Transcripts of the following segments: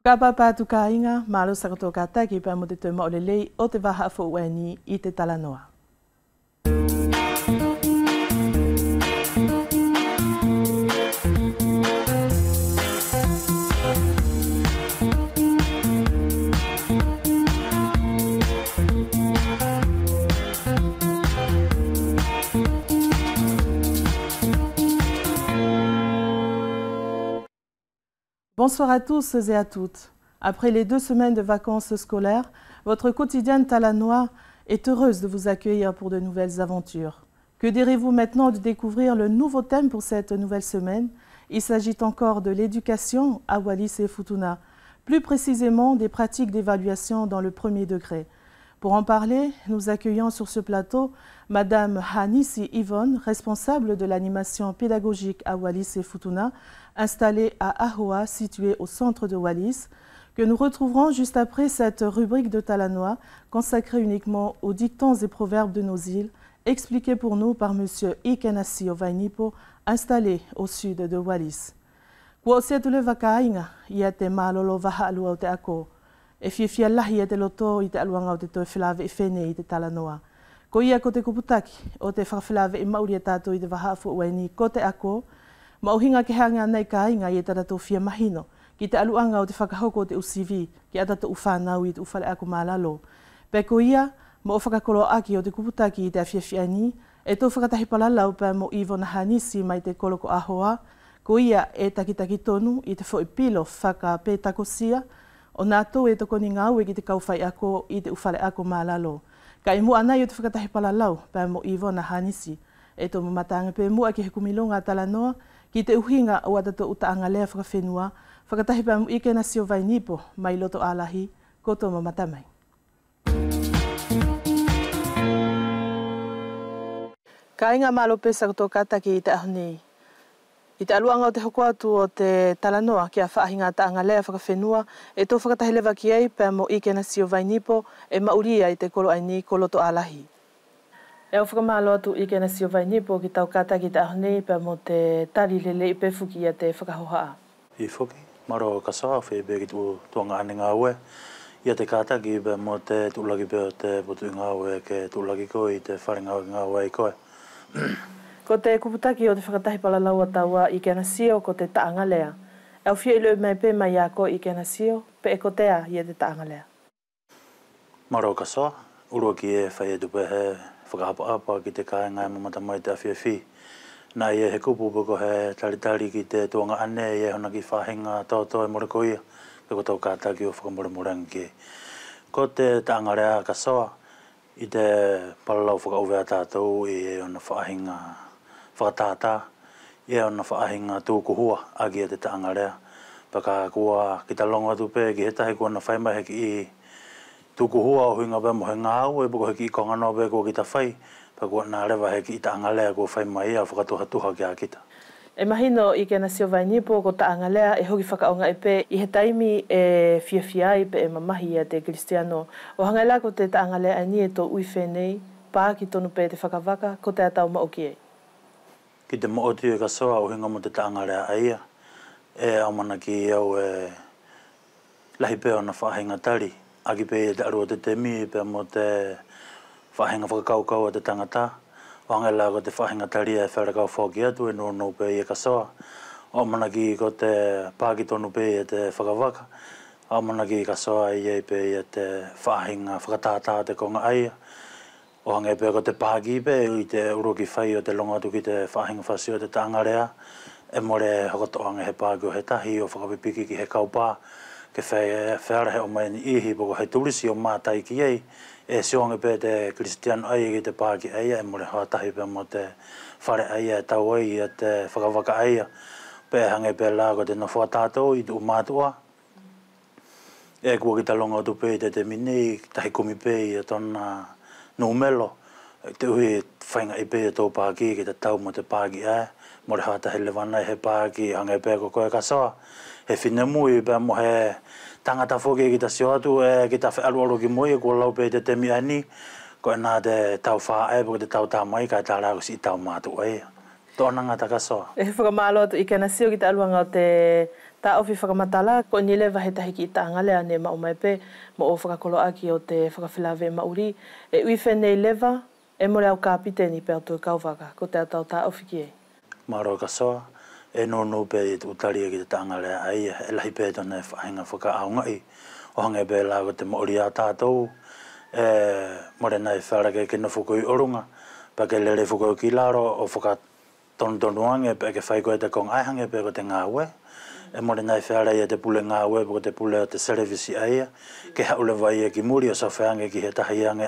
Ka papatu ka inga, malo sakato ka taki pa mo te te maolelei o te waha fo ueni I te Talanoa. Bonsoir à tous et à toutes. Après les 2 semaines de vacances scolaires, votre quotidienne Talanoa est heureuse de vous accueillir pour de nouvelles aventures. Que direz-vous maintenant de découvrir le nouveau thème pour cette nouvelle semaine? Il s'agit encore de l'éducation à Wallis et Futuna, plus précisément des pratiques d'évaluation dans le 1er degré. Pour en parler, nous accueillons sur ce plateau Madame Hanisi Yvonne, responsable de l'animation pédagogique à Wallis et Futuna, installée à Ahoa, située au centre de Wallis, que nous retrouverons juste après cette rubrique de Talanoa consacrée uniquement aux dictons et proverbes de nos îles, expliqués pour nous par M. Ikenasio Vainipo, installé au sud de Wallis. Kua o se tule wakainga, ia te malolo waha alua o te ako. E whiawhia lahi e te loto I te aluanga o te toi whilawe I whene I te Talanoa. Ko ia ko te kuputaki o te whakawhilawe I mauri e tātou I te wahafu ueni ko te ako, ma o hinga ke hanga nei ka inga I e taratou whia mahino, ki te aluanga o te whakahoko o te usivi, ki atatou uwhanau I te ufale ako malalo. Pe ko ia, ma o whakakolo aki o te kuputaki I te awhiawhia ni, e tō whakatahi palalau pa mo Ivona Hanisi mai te koloko ahoa, ko ia e takitaki tonu I te whoi pilo whakapētakosia, o nātou e toko ni ngau e ki te kauwhai ako I te ufale ako malalo. Ka I mua anai o te whakatahi palalau pa mo Ivona Hanisi, e tō mamatanga pe mua ki he kumilonga Talanoa, ki te uhinga o atato utaanga lea whakawhenua, whakatahi pa mo Ikenasio Vainipo mai loto alahi, ko tō mamatamai. Ka inga malo pesa koto kataki I te ahonei. I te aluanga o te hoko atu o te Talanoa ki a whaahinga taanga lea whakawhenua, e tō whakatahi lewa ki ei pa mo Ikenasio Vainipo e mauria I te kolo aini ko loto alahi. E au whakamalo atu Ikenasio Vainipo ki tau kataki te ahonei pa mo te tali lele I pefuki I te whakahohaa. I whoki, maro kasawa whebe ki tuanga ane ngā ue. Ia te kātaki pe mo te tūlaki pe o te putu ngā ue ke tūlaki koe I te wharenga o ngā ue I koe. Ko te kuputaki o te whakatahi palalau a taua Ikenasio ko te taanga lea. E au whia I leo mai pe mai a ko Ikenasio, pe e ko tea I te taanga lea. Maro kasawa, urua ki e whai e tupe he whakahapa ki te kāinga e mamata mai te awhiawhi. Nā I he kupu poko he tari ki te tuanga ane I e hona ki whahinga tauto e more koia, pe ko tau kātaki o whakamore ki. Ko te taanga lea kasawa, I te palalau whakauvea tātou I e hona whahinga whakatata, I e hona whahinga tūkuhua agi e te taanga lea. Paka kua ki ta longa tupe ki he tahi kua na whaimahe ki I tūkuhua o huinga pe mo he ngāu e poko he ki I kongano pe kua ki ta whai. Pa kua nā rewa he ki I taanga lea kua whaimai a whakatuha ki a kita. E mahino Ikenasio Vainipo ko taanga lea e hoki whakaonga e pe I he taimi e whiawhiai pe e mamahi a te Kristiano. O hangai la ko te taanga lea ni e tō ui whenei, pā ki tonu pe te whakawaka, ko te atau maoki e. Ki te mooti e kasoa o hinga mo te taanga lea aia, e aumana ki au e lahi pe o na whahinga tari, aki pe e te arua te temi pe mo te whahinga whakakaukau a te tangata, o hangai la ko te whahinga tari e wharekau whoki atu e no pe e kasoa, o mana ki ko te pāki tonu pe e te whakawaka, o mana ki kasoa I e pe e te whahinga whakatata te konga aia, o hangai pe ko te pāki pe I te uroki whai o te longa tu ki te whahinga whasi o te tangarea, e more hokotoanga he pāki o he tahi o whakapipiki ki he kaupā, ke wharehe o mai ni ihi poko he turisi o mātai ki ei, e sionga pe te Kristiano ai ki te pāki aia, e more hatahi pe mo te whare aia, e tau ai, e te whakawaka aia, pe hangai pe la ko te nofua tātou I te umātua, e kua ki ta longa tu pe te minei, tahi kumi pe I tona numelo, te uhi whainga I pe e tō pāki ki te tau mo te pāki aia, more hatahi lewanai he pāki, hangai pe ko koe kasoa, he whinamui pe mo he tangata whoki ki ta sio atu e ki ta whealuaru ki moi e kua lau pe te temi ani, ko e nā te tau wha e po te tau tā mai ka tā rāko si tau mātu e. Tōna ngata kasoa. E whakamalo atu i kena sio ki te aluanga o te ta ofi whakamatala, ko ni lewa he tahi ki i taanga lea ne ma o mai pe, mo o whakakolo aki o te whakawhilawe mauri, e ui whenei lewa, e more au ka piteni pe atu kauwaka, ko te atau ta ofi ki e. Maro kasoa, e no pe i te utaria ki te taanga lea ai, e lahi pe tona e whahinga whakaaungai, o hanga e pe la ko te maori a tātou, more nei wharake ke no whukui orunga, pa ke lere whukui ki laro o tonu pe ke whai koe te kong aihange pe ko te ngāwe. E more nei whare ia te pule ngāwe pe ko te pule o te serevisi aia. Ke haule vai ia ki muri o sa whange ki he tahiange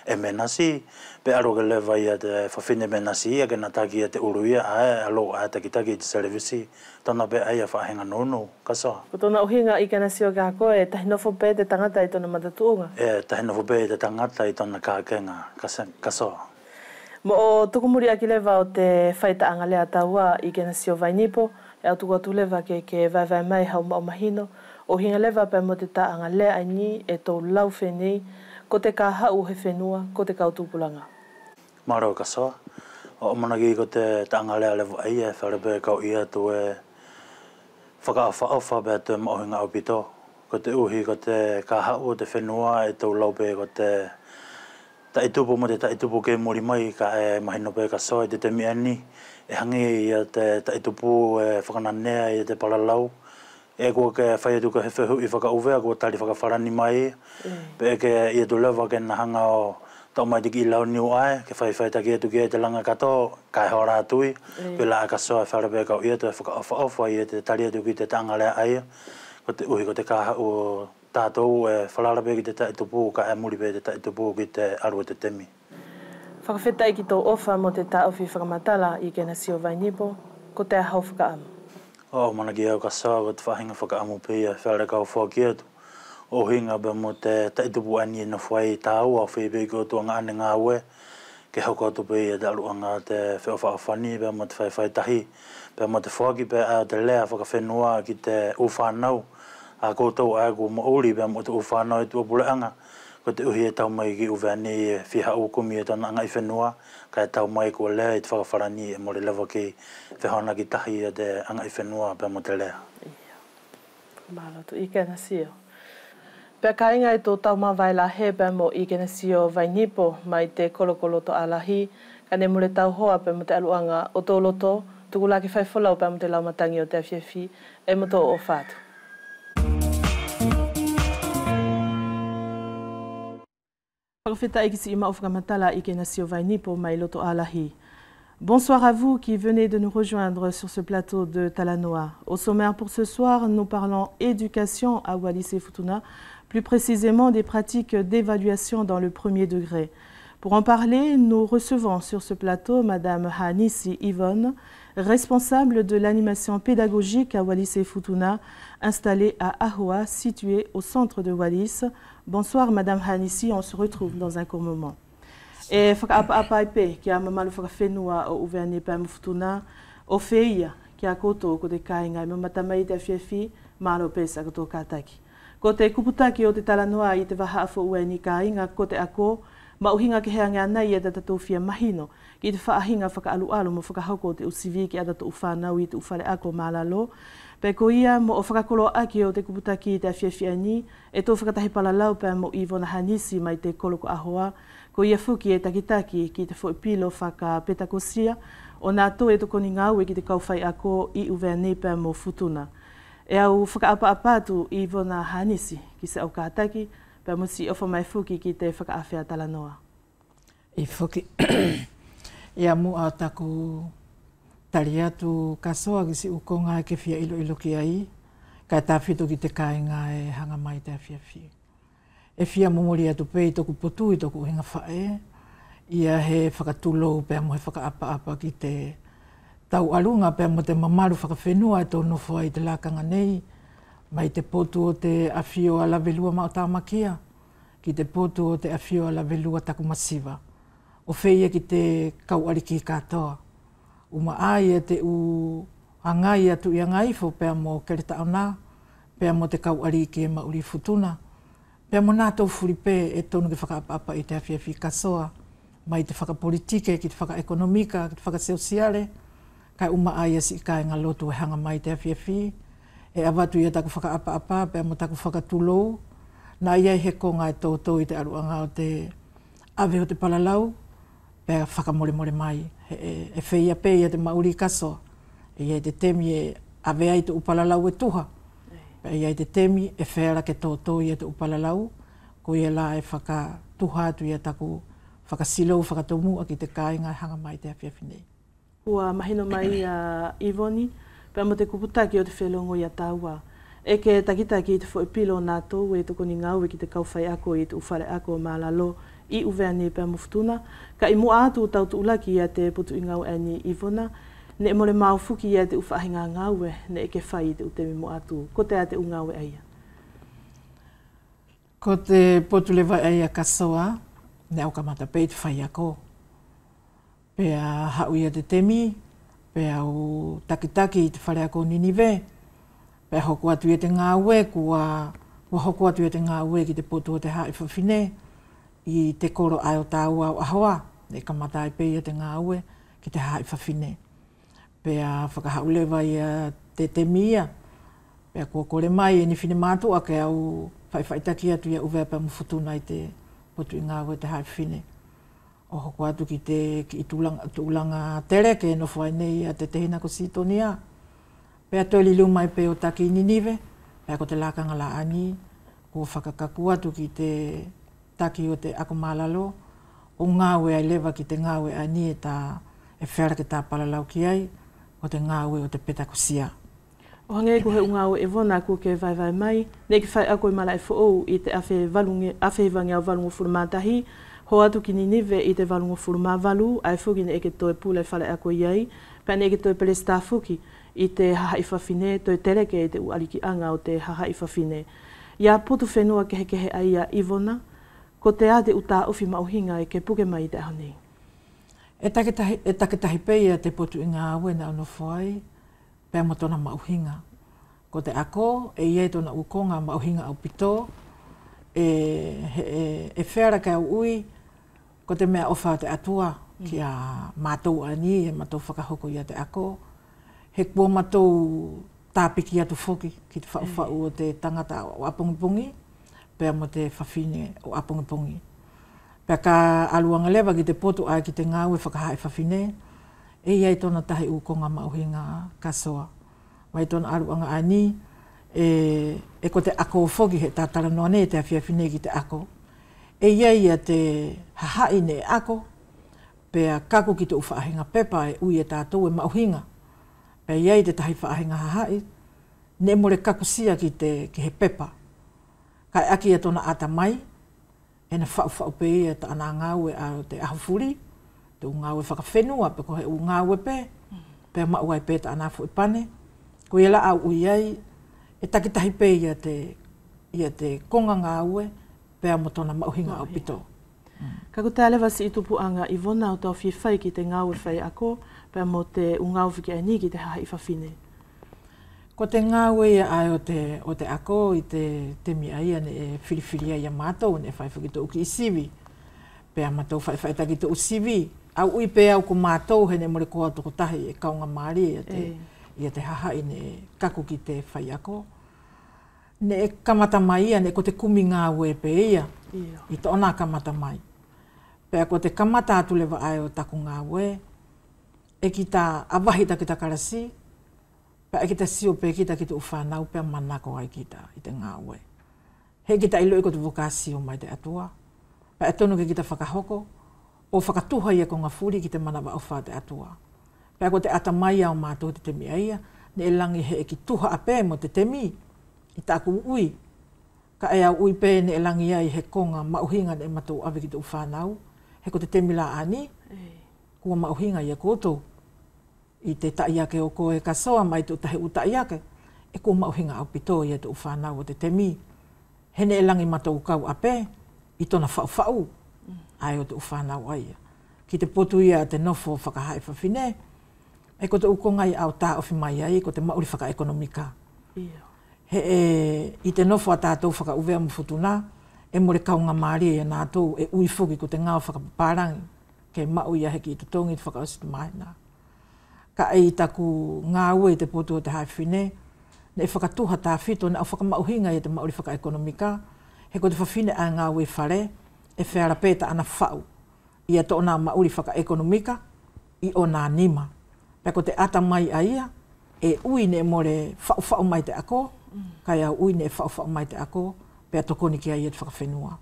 e menasi. Pe aro ke le vai ia te whawhine menasi ia ke nataki ia te uruia alo a taki te serevisi. Tona pe aia whahenga nono, kasoa. Ko tona uhinga i kena sio ka koe, e tahi nofo pe te tangata i tona matatuunga? E tahi nofo pe te tangata i tona kākenga, kasoa. Mo o tukumuri aki lewa o te whaita anga lea taua i kena sio Vainipo, e au tuku atu lewa ke vai mai hau mao mahino, o hinga lewa pe mo te ta anga lea aini e tō lau whenei, ko te ka hau he whenua, ko te kautupulanga. Maro kasoa, o managi ko te ta anga lea lewa ai e wharepe kau ia tu e whakawha pe te maohinga au pito, ko te uhi ko te ka hau te whenua e tō lau pe ko te taitupu mo te taitupu ke mori mai ka e mahino pe ka soa te miani e hangi ia te taitupu e whakananea i te paralau e kua ke whai atu ka he whehu i whakauvea kua tari whakawharani mai pe ke ia tu lewa ke na hanga o tau mai tiki i lau niu ai ke whai taki atu ki e te langa kato ka e hora atui pe la ka soa whare pe kau ia te whakawha i te tari atu ki te tangalea ai ko te uhi ko te kaha o tātou e whalarape ki te taitupu ka e muri pe te taitupu ki te arua te temi. Whakawhetai ki tō ofa mo te taofi whakamatala i kena sio Vainipo, ko te ahau whakaamu. O manaki au ka soa ko te whahinga whakaamu pe ia whaare kau whaki atu. O hinga pe mo te taitupu ani e no whai tāu au whi pe ki o tuanga ane ngā ue. Ke hoko atu pe ia te aruanga te whewhawhani pe mo te whai tahi. Pe mo te whaki pe a te lea whakawhenua ki te uwhanau. A koutou ai ko maori pe mo te uwhanau e tua puleanga. Ko te uhi e tau mai ki uwhani e whiha ukumi e tana anga i whenua. Ka e tau mai ko lea i te whakawharani e more lewa ki whehona ki tahi e te anga i whenua pe mo te lea. Mālotu, i kena sio. Pea ka inga e tō tau mawaila he pe mo i kena sio Vainipo mai te kolokolo to alahi. Ka ne mure tau hoa pe mo te aluanga o tō loto. Tuku la ki whaifolau pe mo te laumatangi o te awhiawhi e mo tō o whātu. Bonsoir à vous qui venez de nous rejoindre sur ce plateau de Talanoa. Au sommaire pour ce soir, nous parlons éducation à Wallis et Futuna, plus précisément des pratiques d'évaluation dans le premier degré. Pour en parler, nous recevons sur ce plateau Madame Hanisi Yvonne, responsable de l'animation pédagogique à Wallis et Futuna, installée à Ahoua, située au centre de Wallis. Bonsoir Madame Hanisi, on se retrouve dans un court moment. E whakaapa-apa-ipe ki a mamalu whakawhenua o uveani pa Futuna, o whia ki a koto ko te kāinga i mamatamai te awhiawhi, mālo pesa ko tō kātaki. Ko te kuputaki o te Talanoa i te waha afo ueni kāinga, ko te ako, ma uhinga ke hea ngā nei e te tatowhia mahino, ki te whaahinga whakaalu-alu mo whakahoko o te usivi ki a tato uwhanau i te uwhare ako mālalo. Pe ko ia mo o whakakolo aki o te kuputaki i te awhiawhiani, e tō whakatahi palalau pe mo Ivona Hanisi mai te koloko ahoa, ko ia fuki e takitaki ki te whoipilo whakapetakosia, o nā tō e toko ni ngau e ki te kauwhai ako i uveani pe mo Futuna. E au whakaapa-apatu Ivona Hanisi ki se au kātaki, pe mo si ofa mai fuki ki te whakaawhia Talanoa. I fuki, ia mu au taku tari atu kasoa ki si ukonga ke whia ilo ki ai, ka tāwhito ki te kāinga e hanga mai te awhiawhi. E whia momori atu pei toku potu i toku hinga whae, ia he whakatulou pēr mo he whakaapa-apa ki te tau alunga pēr mo te mamaru whakawhenua e tō nofo ai te lākanga nei, mai te potu o te awhio ala velua mao tāmakia, ki te potu o te awhio ala velua taku masiva, o whia ki te kauariki katoa. Uma ai e te u angai atu i angaifo pēr mo kereta ona, pēr mo te kauariki e mauri Futuna. Pea mo nā tau furipe e tonu ke whakaapa-apa i te awhiawhi kasoa, mai te whakapolitike, ki te whakaekonomika, ki te whakasosiale, kai uma aia si kai ngā lotu e hanga mai te awhiawhi, e awatu ia taku whakaapa-apa, pēr mo taku whakatulou, nā iai he konga e tōtō i te aruanga o te awe o te palalau, pēr whakamore mai, e whia pē ia te mauri kaso, e iai te temi e awe ai te upalalau e tuha, pēr iai te temi e whēra ke tōtō i te upalalau, ko ia la e whakatuha atu ia taku whakasilou, whakatomu a ki te kāinga e hanga mai te awhiawhi nei. Ua mahino mai a Ivoni, pēr mo te kuputaki o te whelongo i a tāua. E ke takitaki i te whoipilo nātou e toko ni ngau e ki te kauwhai ako i te uwhare ako mālalo i uveani pēr mo futuna. Ka i mua atu tau tu ulaki i a te putu i ngau e ni Ivona, ne e mole mau fuki i a te uwhahinga ngau e ne e ke whai i te utemi mua atu. Ko te a te ungau e aia? Ko te potu lewa aia kasoa, ne au kamata pei te whai ako. Pea hau ia te temi, pea au takitaki i te whare ako Ninive, pea hoku atu ia te ngā ue, kua hoku atu ia te ngā ue ki te potu o te hae whawhine, i te koro ai o tāua o ahoa, ne kamata ai pei ia te ngā ue ki te hae whawhine. Pea whakahau lewa ia te temi ia, pea kua kore mai e ni whine mātua ke au whaiwhaitaki atu ia uvea pea mwhutuna i te potu i ngā ue te hae whawhine. O hoko atu ki i tūlanga tere ke nofo ai nei a te tehina ko Sitonia. Pea toi lilu mai pe o taki i Ninive, pea ko te lakanga la ani, ko whakakaku atu ki te taki o te ako mālalo, o ngāwe ai lewa ki te ngāwe ani e whera ke tā palalau ki ai, o te ngāwe o te petakusia. O hangei ko he ungau e vona ko ke vai mai, ne ki whai ako i mala e whoou i te awhi vangi au valungo furumatahi, ho atu ki Ninive i te valungo furuma valu, ai fuki ne eke toi pule whale ako iai, pēr ne eke toi pele stafuki i te haha i whawhine, toi tereke i te ualiki anga o te haha i whawhine. Ia putu whenua kehe aia Ivona, ko te a te uta uwhi mauhinga e ke puke mai i te ahonei. E taketahi peia te potu i ngā aue na ono whai, pēr mo tona mauhinga. Ko te ako, e iei tona ukonga mauhinga au pito, e whera kai au ui, ko te mea ofa te atua ki a mātou ani, e mātou whakahoko i a te ako. He kua mātou tāpiki atu whoki ki te whauwhau o te tangata o apongipongi, pēr mo te whawhine o apongipongi. Pēr ka aluanga lewa ki te poto ai ki te ngāwe whakahai whawhine, e iei tona tahi ukonga mauhinga kasoa. Mai tona aluanga ani, e ko te ako o whoki he tātara noa ne te awhiawhine ki te ako. E iei a te hahai ne ako, pēr kako ki te uwhaahinga pepa e ui e tātou e mauhinga. Pēr iei te tahi whaahinga hahai, ne more kakusia ki he pepa. Kai aki e tona ata mai, e na whau pe ia ta ana ngāwe a te ahufuri, te ngāwe whakawhenua, pe ko he u ngāwe pe, pēr mauai pe ta ana fui pane. Ko ia la au ui ai, e takitahi pe ia te konga ngāwe, pēr mo tona mauhinga au pito. Kako te alewa si i tupu anga Ivona o tau whiwhai ki te ngāwe whai ako, pēr mo te ungau whiki ai ki te haha i whawhine. Ko te ngāwe ia ai o te ako i te mi ai ane e whiriwhiri ai a mātou, ne whai whaki tō uki i sivi. Pēr mātou whai whai taki tō sivi. Au ui pē au ko mātou he ne more koa toko tahi e kaunga maari ia te haha i ne kaku ki te whai ako. Ne e kamata mai ia, ne ko te kumi ngāwe pē ia, i to ona kamata mai. Pēr ko te kamata atu lewa ai o taku ngāwe, e ki tā awahi ta ki ta karasi, pēr e ki ta sio pē ki ta ki te uwhanau pēr manako ai ki ta i te ngāwe. He ki ta ilo i ko te vokasio mai te atua, pēr e tonu ki ta whakahoko, o whakatuha ia ko ngā furi ki te manawa au wha te atua. Pēr ko te atamai au mātou te temi aia, ne e langi he e ki tuha a pē mo te temi, i tāku ui. Ka e au ui pē ne e langi ai he konga mauhinga ne matou awe ki te uwhanau, he ko te temi la ani, kua mauhinga ia koutou. I te taiake o koe kasoa mai tu tahe u taiake, e kua mauhinga au pito ia te uwhanau o te temi. He ne e langi matou kau a pē, i tona whau ai o te uwhanau aia. Ki te potu ia te nofo whakahai whawhine, e ko te ukonga i au tā ofi mai ai, ko te mauri whakaekonomika. I te nofo a tātou whakauvea mwhutuna, e more kaunga maari e nātou e ui whuki ko te ngāo whakapārangi. ke mau ia heki te tongi te whakaosi te mahina. Ka ei taku ngā ue te poto te hawhine, ne whakatuha tā whito na au whakamauhinga i te mauri whakaekonomika, he ko te whawhine a ngā ue whare, e whēra pēta ana whau, ia to ona mauri whakaekonomika, i ona nima. Pea ko te ata mai a ia, e ui ne more whau mai te ako, kai au ui ne whau mai te ako, pea tokoni ki a ia te whakawhenua.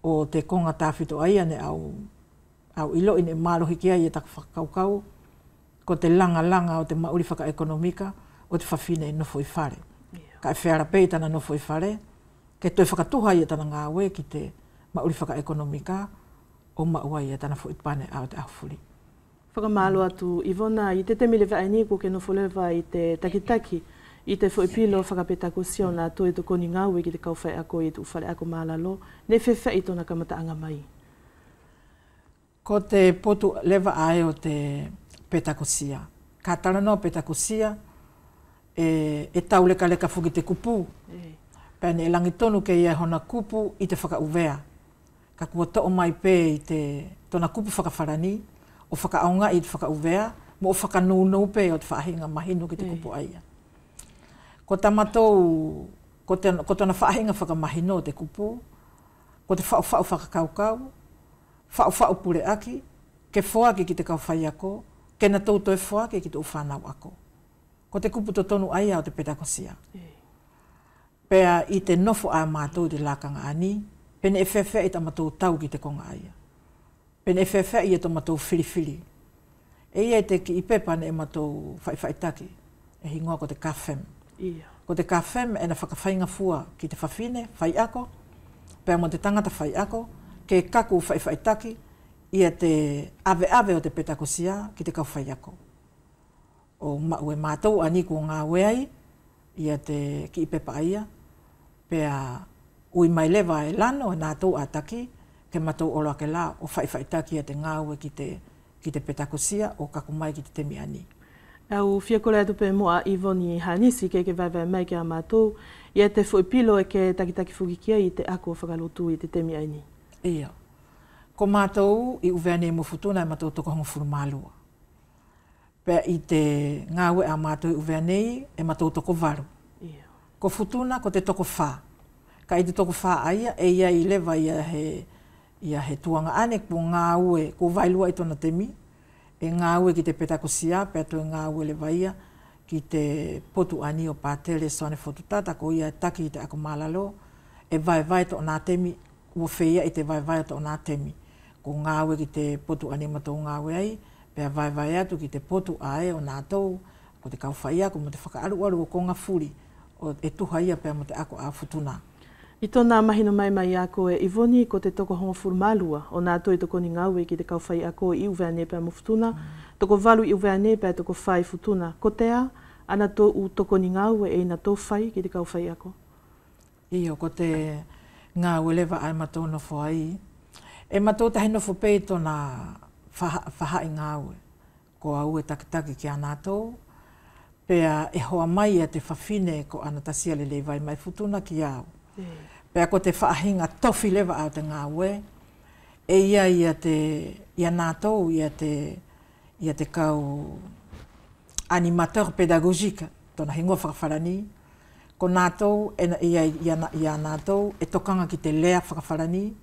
O te konga tā whito a ia ne au ilo i ne mārohi ki a ia tak whakaukau, ko te langa o te mauri whakaekonomika, o te whawhine nofo i whare. Ka e whēra pētana nofo i whare, ke toi whakatuha ia tana ngā ue ki te mauri whakaekonomika, o maua ia tana fo i pane au te ahufuri. Whakamalo atu, Ivona, i te temi lewa ainiku ke nofo lewa i te takitaki, i te fo i pilo whakapetako sio nā toi to koni ngā ue ki te kauwhai ako i te uwhare ako mālalo, ne whewha i tona kamata anga mai. Ko te potu lewa ai o te petakosia. Ka tarano petakosia, e tau leka fuki te kupu. Pēne e langi tonu ke ia hona kupu i te whakauvea. Ka kua to'o mai pē i te tona kupu whakawharani, o whakaaonga i te whakauvea, mo o whakanūnau pē o te whaahinga mahinu ki te kupu aia. Ko tamatou, ko tona whaahinga whakamahino o te kupu, ko te whao whakakaukau, whao pure aki, ke whoaki ki te kauwhai ako, ke na tauto e whoake ki te uwhanau ako. Ko te kupu to tonu aia o te petakosia. Pea i te nofo a mātou te lākanga ani, pene e whewhea i ta mātou tau ki te konga aia. Pene e whewhea i ta mātou whiriwhiri. E ia te ki i pepa ne e mātou whaiwhaitaki, e hingoa ko te kafem. Ko te kafem e na whakawhainga fua ki te whawhine, whai ako, pea mo te tangata whai ako, ke kaku whaiwhaitaki, ia te ave o te petakosia ki te kauwhai ako. O ue mātou ani ko ngā weai, ia te ki i pepa aia, pea ui mai lewa e lano e nātou ataki, ke mātou olo ake la o whaiwhaitaki ia te ngā ue ki te petakosia o kaku mai ki te temi ani. Au whiakore atu pe moa Ivoni Hanisi ke vai mai ki a mātou, ia te whuipilo e ke takitaki fukikia i te ako whakalotu i te temi ani. Ia. Ko mātou i uveane mo futuna e mātou toko hongo furumālua. Pea i te ngāwe a mātou i uveanei e mātou toko varu. Ko futuna ko te toko whā. Ka i te toko whā aia e ia i lewa ia he tuanga ane ko ngāwe, ko vailua i tona temi, e ngāwe ki te petakosia, pea toi ngāwe lewa ia ki te potu ani o pātere soane fotutata, ko ia taki i te ako mālalo, e vai to nā temi, ua whea i te vai to nā temi. Ko ngāwe ki te potu ani mātou ngāwe ai, pea vai atu ki te potu ae o nātou, ko te kauwhaia, ko mo te whakaaru o konga furi, o e tuha ia pea mo te ako a futuna. I tōna mahino mai ako e Ivoni ko te toko hongo furmalua o nātou i toko ni ngāwe ki te kauwhai ako i uveane pea mo futuna, toko valu i uveane pea toko whai futuna. Ko tea, ana tō u toko ni ngāwe e ina tō whai ki te kauwhai ako? Iyo, ko te ngāwe lewa ai mātou nofo ai, e mātou tahi nofo pei tōna whahai ngāwe, ko au e takitaki ki a nātou, pea e hoa mai a te whawhine ko ana tasia le vai mai futuna ki au. Pea ko te whaahinga tofi lewa au te ngāwe, e ia nātou, ia te kau animateur pédagogique, tōna hingoa whakawharani, ko nātou, ia nātou, e tokanga ki te lea whakawharani,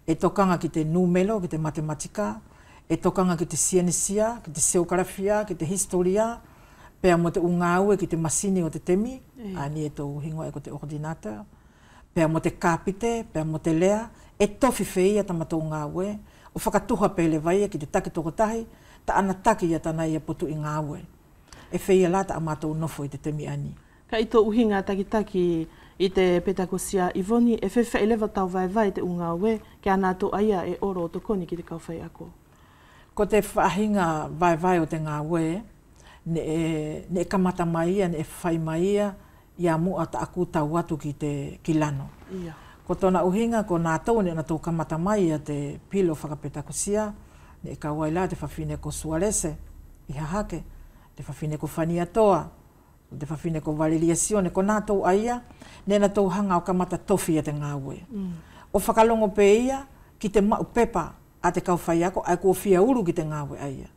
e tokanga ki te numelo, ki te matematika, e tokanga ki te sienisia, ki te seokarafia, ki te historia, pea mo te ungaue ki te masini o te temi, ani e tō hingoa e ko te ordinateur, pea mo te kāpite, pea mo te lea, e tofi whia ta matou ngāwe, o whakatuha pele vai ki te take toko tahi, ta ana taki ia tana ia potu i ngāwe. E whia la ta a matou nofo i te temi ani. Ka i tō uhinga takitaki i te petakosia Ivoni, e whewha lewa tau vai te ngāwe, ke ana tō aia e oro o tokoni ki te kauwhai ako. Ko te whahinga vai o te ngāwe, ne kamata mai ia, ne whai mai ia mua ta aku tau atu ki lano. Ko tōna uhinga, ko nātou ne na tō kamata mai ia te pilo whakapetakosia, ne kawai la te whawhine ko Suarese, i hahake, te whawhine ko Fania Toa, te whawhine ko Valeriasione, ko nātou aia, ne na tō hanga o kamata tofi a te ngāwe. O whakalongo pe ia, ki te mau pepa, a te kauwhai ako, ai kua whia uru ki te ngāwe aia.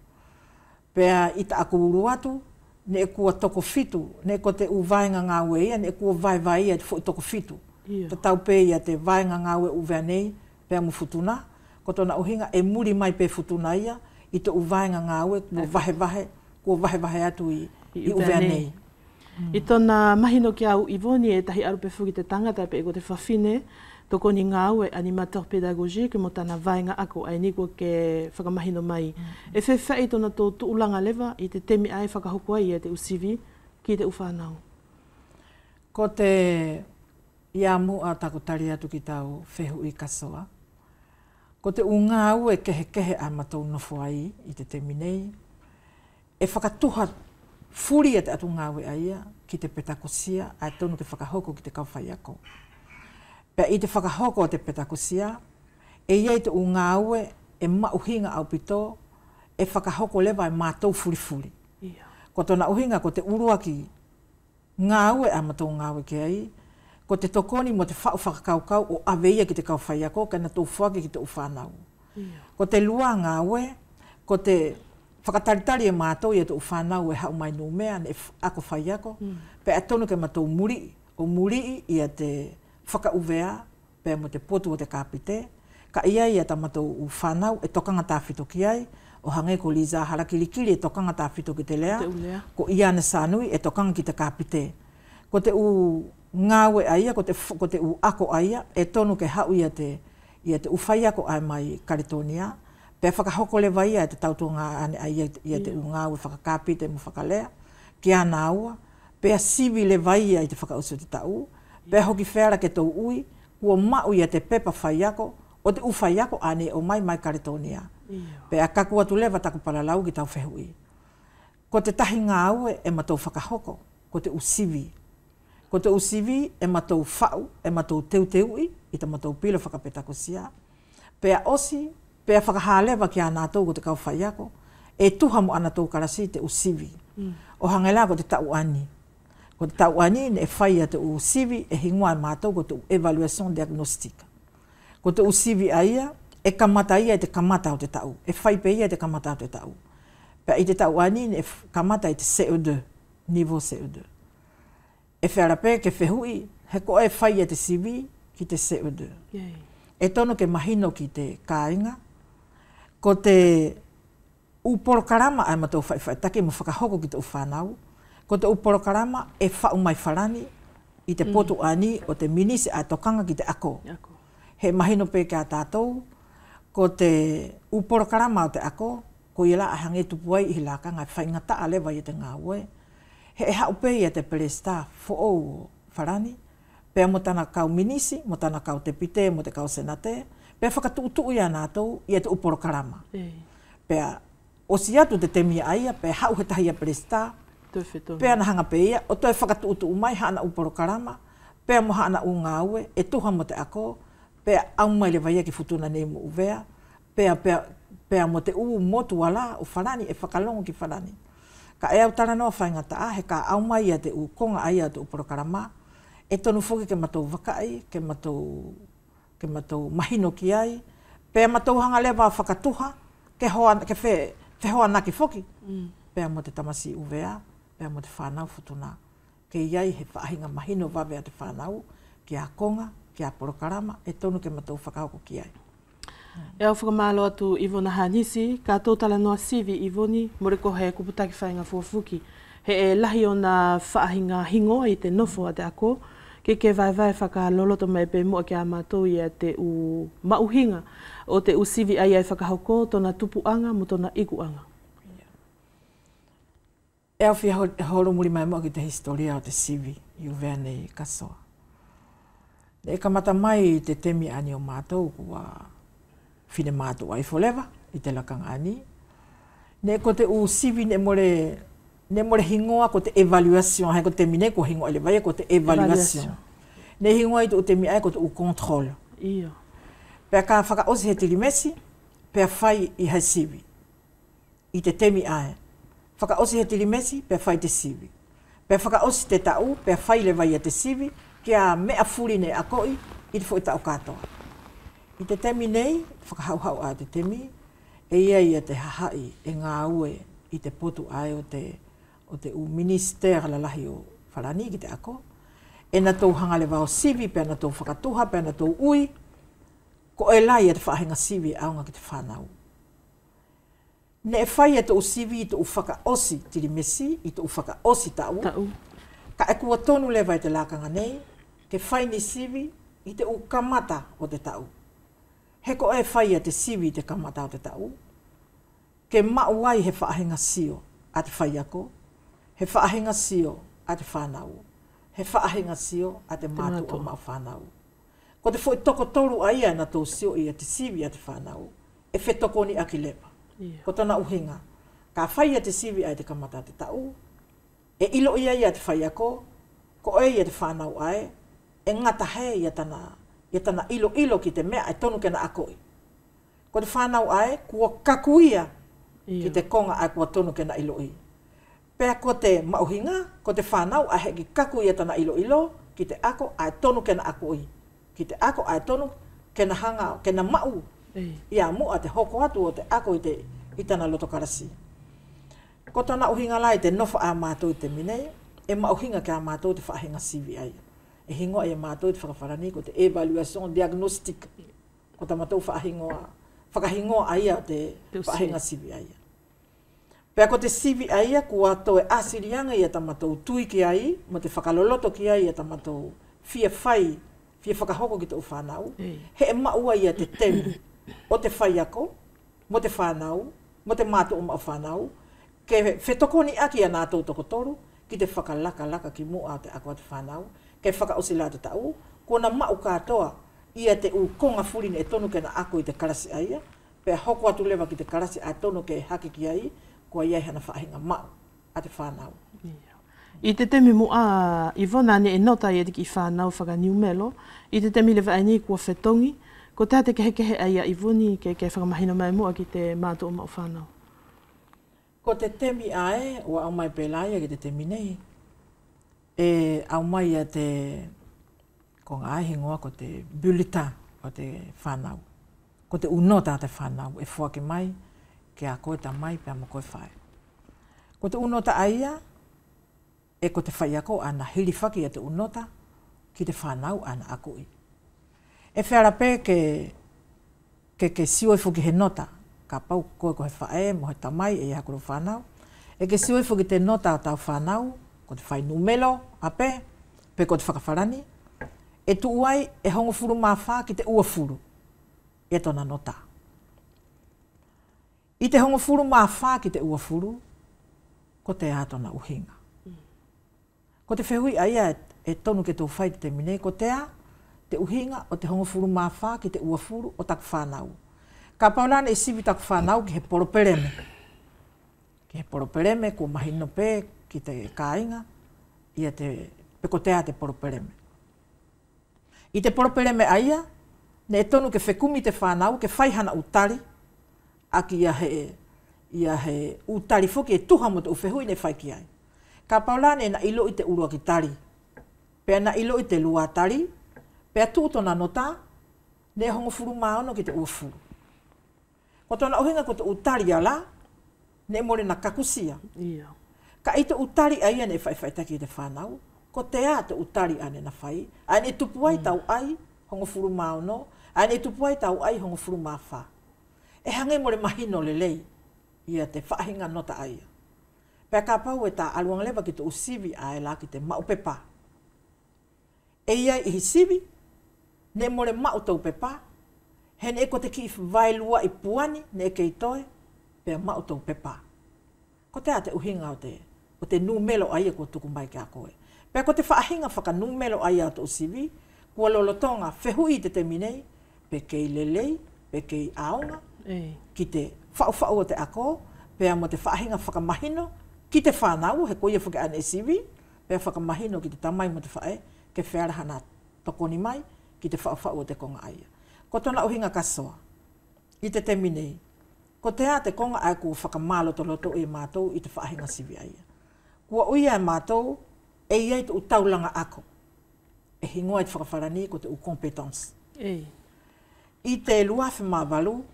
Pea i ta aku uru atu, ne e kua toko fitu, ne ko te uvainga ngāwe ia, ne e kua vai ia te fo toko fitu. Te tau pe ia te vainga ngāwe uvea nei, pea mu futuna, ko tona uhinga e muri mai pe futuna ia, i te uvainga ngāwe, kua vahe atu i uvea nei. I tona mahino ki au Ivoni e tahi aru pe fuki te tangata pe eko te whawhine, toko ni ngāwe animateur pédagogique mo tana vainga ako ai niko ke whakamahino mai. E whewhai tona tō tuulanga lewa i te temi ai whakahoko ai e te usivi ki te uwhanau. Ko te ia mua tako tari atu ki tau whehu i kasoa. Ko te unga au e kehe a matou nofo ai i te temi nei. E whakatuha furi e te atu ngāwe aia ki te petakosia a tonu ke whakahoko ki te kauwhai ako. Pea i te whakahoko o te petakosia, e iei te unga au e mauhinga au pito, e whakahoko lewa e mātou furi. Ko tona uhinga ko te urua ki ngā aue a matou ngā aue ki ai, ko te tokoni mo te whakakaukau o aveia ki te kauwhai ako, ka na tō whake ki te uwhanau. Ko te lua ngā aue, ko te whakataritari e mātou i te uwhanau e hau mai numea, ne ako whai ako, pe atonu ke matou muri, o muri i a te whakauvea, pe mo te potu o te kapite, ka ia i a ta matou uwhanau e tokanga tāwhito ki ai, o hange ko Liza harakilikiri e tokanga tāwhito ki te lea, ko Iana Sanui e tokanga ki te kapite. Ko te u ngāwe aia, ko te u ako aia, e tonu ke hau i a te uwhai ako ai mai Karitonia, pe whakahoko le vai e te tautonga ane aia i a te u ngāwe whakakapite mo whakalea, ki ana aua, pe a sivi le vai e te whakauso te tau, pe hoki whera ke tau ui, kua mau i a te pepa whai ako, o te uwhai ako ane o mai Karitonia. Pe a kaku atu lewa taku paralau ki tau whehui. Ko te tahi ngā aue e matou whakahoko, ko te usivi. Ko te usivi e matou whau, e matou teuteui, i ta matou pila whakapetakosia. Pe a osi, pe a whakahalewa ki a nātou ko te kau whai ako, e tuha mo ana tau karasi te usivi. O hangela ko te tau ani. Ko te tau ani ne e whai a te usivi e hingua e mātou ko te evaluation diagnostika. Ko te usivi aia, e kamata ia e te kamata o te tau. E whaipe ia e te kamata o te tau. Pea i te tau ani, e kamata i te CO2, niveau CO2. E wherape ke whehui, he ko e whai e te CV ki te CO2. E tono ke mahino ki te kāinga, ko te uporokarama ai matou whai take mo whakahoko ki te uwhanau, ko te uporokarama e whau mai wharani i te potu ani o te minisi a tokanga ki te ako. He mahino pe kia tātou, ko te uporokarama o te ako, ko i la a hange tupuai i la kanga whai ngata a lewa i te ngā ue. He e hau pei a te pelesta fo o wharani, pea mo tana kau minisi, mo tana kau te pite, mo te kau senate, pea whakatuutu i a nātou i a te uporokarama. Pea osi atu te temia aia, pea hau he tahi a pelesta, pea na hanga peia, o toi whakatuutu umai haana uporokarama, pea mo haana u ngā ue, e tuha mo te ako, pea au mai le vaia ki futuna nei mo uvea, pea mo te uu motu ala o whanani e whakalongo ki whanani. Ka e au tara noa whaingata a, he ka au mai a te u konga ai a te uporokarama, e tonu whoki ke matou wakai, ke matou mahino ki ai, pea matou hanga lewa whakatuha, ke whehoa naki whoki, pea mo te tamasi uvea, pea mo te whanau futuna, ke iai he whaahinga mahino wawe a te whanau, ki a konga, ki a porokarama, e tonu ke matou whakahoko ki ai. E au whakamalo atu Ivona Hanisi, ka tōtala noa sivi Ivoni, more ko he kuputaki whainga fuafuki. He e lahi o na whaahinga hingo i te nofo a te ako, ke vai whakaloloto mai pe mua ki a mātou i a te u mauhinga o te u sivi ai ai whakahoko, tona tupuanga mo tona ikuanga. E au whia horo muri mai mua ki te historia o te sivi, i uvea nei kasoa. E kamata mai te temi ani o mātou kua whine mātou ai forever, i te lakanga ani. Ne ko te u sivi ne more hingoa ko te evaluation, hai ko te mine ko hingoa le vai ko te evaluation. Ne hingoa i te u temi ai ko te u control. Pea ka whaka osi he tilimesi, pea whai i hai sivi. I te temi ai. Whaka osi he tilimesi, pea whai te sivi. Pea whaka osi te tau, pea whai le vai a te sivi, kia mea furi ne a koi, i te fwoi tau katoa. I te temi nei, whakahauhau a te temi, e ia te hahai e ngā ue i te potu ai o te minister la lahi o wharani ki te ako. E na tau hangale wao sivi, pe na tau whakatuha, pe na tau ui, ko e lai e te whahenga sivi aunga ki te whanau. Ne e whai e tau sivi i tau whakaosi tiri mesi, i tau whakaosi tau. Ka e kua tonu lewa i te lakanga nei, ke whai ni sivi i te u kamata o te tau. He ko e whai e te sivi i te kamata o te tau. Ke mau ai he whahenga sio a te whai ako, he whahenga sio a te whanau. He whaahinga sio a te mātu o mau whanau. Ko te whoi toko toru aia na tō sio i a te sivi a te whanau, e whetoko ni aki lepa. Ko tona uhinga, ka whai a te sivi a te kamata a te tau, e ilo ia i a te whai ako, ko e i a te whanau ai, e ngata he i a tana ilo ki te mea e tonu kena akoi. Ko te whanau ai, kua kakuia ki te konga ai kua tonu kena ilo i. Pea ko te mauhinga, ko te whanau a heki kaku i tana ilo, ki te ako a tonu kena ako i. Ki te ako a tonu kena hanga, kena mau. Ia mua te hoko atu o te ako i tana loto karasi. Ko tana uhinga lai te nofa a mātou i te minei, e mauhinga ki a mātou te whahinga sivi ai. E hingoa e mātou te whakawharani ko te evaluation diagnostic. Ko ta mātou whakahingoa ai a te whahinga sivi ai. Pea ko te sivi aia, kua tau e asirianga i a tamatou tui ki ai, mo te whakaloloto ki ai a tamatou fia whakahoko ki te whanau, he e maua i a te temi o te whai ako, mo te whanau, mo te mātu o mau whanau, ke whetoko ni aki a nātou tokotoru, ki te whakalaka ki mua te ako a te whanau, ke whakaosila te tau, kona mau katoa i a te u konga furine e tonu kena ako i te karasi aia, pea hoko atu lewa ki te karasi a tonu ke haki ki ai, kua iai hana whahinga mau a te whanau. I te temi mua i vona ne e nota i ki whanau whakaniumelo, i te temi lewa ai ni kua whetongi, ko te hate kehe ai a i voni ke whakamahina mai mua ki te mātu o mau whanau. Ko te temi ae, o au mai pelaia ki te temi nei, e au mai a te, ko ngā hingoa ko te bulletin o te whanau. Ko te unota a te whanau, e whuake mai, ke a koe ta mai pia mo koe whae. Ko te unota aia, e ko te whai ako ana hiri whaki a te unota, ki te whanau ana akoi. E whiara pē ke sioi fuki he nota, ka pau koe ko he whae, mo he tamai e hakuru whanau, e ke sioi fuki te nota o tau whanau, ko te whai numelo, a pē ko te whakawharani, e tu uai e hongo furu mā whā ki te ua furu, e tona nota. I te hongo furu mā whā ki te ua furu, ko te ātona uhinga. Ko te whehui aia e tonu ke tō whai te minei, ko te uhinga o te hongo furu mā whā ki te ua furu o taku whanau. Ka paulana e sivi taku whanau ki he poropereme. Ki he poropereme, ko mahino pē ki te kāinga, ia pe ko te poropereme. I te poropereme aia, ne e tonu ke whekumi te whanau, ke whaihana utari, aki ia he utari foki e tuha mo te uwhehui ne whai ki ai. Ka paulane na ilo i te urua ki tari. Pea na ilo i te lua tari, pea tūtona nota, ne hongo furu maono ki te ua furu. Ko tona ohinga ko te utari ala, ne more na kakusia. Ka i te utari aia ne whai-whaitaki i te whanau, ko te a te utari ane na whai, ane tupuai tau ai hongo furu maono, ane tupuai tau ai hongo furu mawha. E hange more mahino lelei, ia te whahinga nota aia. Pea ka pau e tā aluang lewa ki te usivi ae la ki te maupepa. E iai ihi sivi, ne more mau tau pepa, he ne ko te ki vailua i puani, ne ke i toe, pea mau tau pepa. Ko te a te uhinga o te numelo aia ko tuku mai ki a koe. Pea ko te whaahinga whaka numelo aia o te usivi, kua lolotonga whehui te te minei, pe kei lelei, pe kei aonga, ki te whau o te ako, pea mo te whaahinga whakamahino, ki te whanau, he koia whaka ane sivi, pea whakamahino ki te tamai mo te whae, ke whearahana tokoni mai, ki te whau o te konga aia. Ko tona uhinga kasoa, i te te minei, ko te a te konga ai kua whakamaloto e mātou i te whaahinga sivi aia. Kua uia e mātou, e iai te utaulanga ako, e hingoa i te whakawharani ko te u competence. I te luafe mavalu,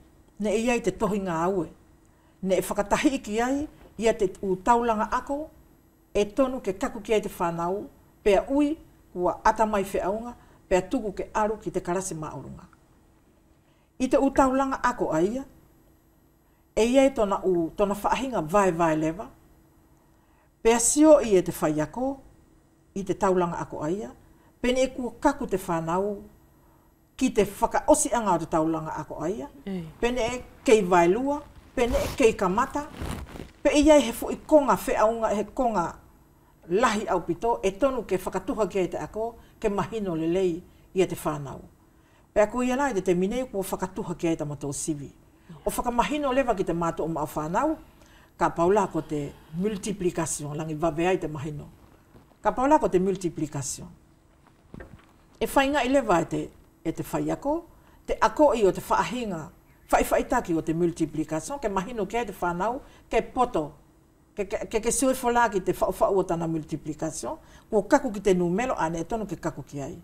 ne ia i te tohinga aue. Ne e whakatahi ki ai, ia te taulanga ako, e tonu ke kaku ki ai te whanau, pea ui, kua atamai whiaunga, pea tuku ke aru ki te karase maurunga. I te taulanga ako aia, e ia i tona whaahinga vai lewa, pea sio i e te whaiako, i te taulanga ako aia, pene e kua kaku te whanau, ki te whakaosi anga o te taulanga ako aia, pene e kei vailua, pene e kei kamata, pe ia he fu i konga whiaunga, he konga lahi au pito, e tonu ke whakatuha ki ai te ako, ke mahino lelei i te whanau. Pea ko ia lai te minei kua whakatuha ki ai te matou sivi. O whakamahino lewa ki te mātou o mau whanau, ka paula ko te multiplication, langi vavea i te mahino. Ka paula ko te multiplication. E whainga i lewa e te whaiako, te ako i o te whaahinga, whaitaki o te multiplication, ke mahino ki ai te whanau, ke poto, ke sui whola ki te whau o tana multiplication, kua kaku ki te numero, ane e tonu ke kaku ki ai.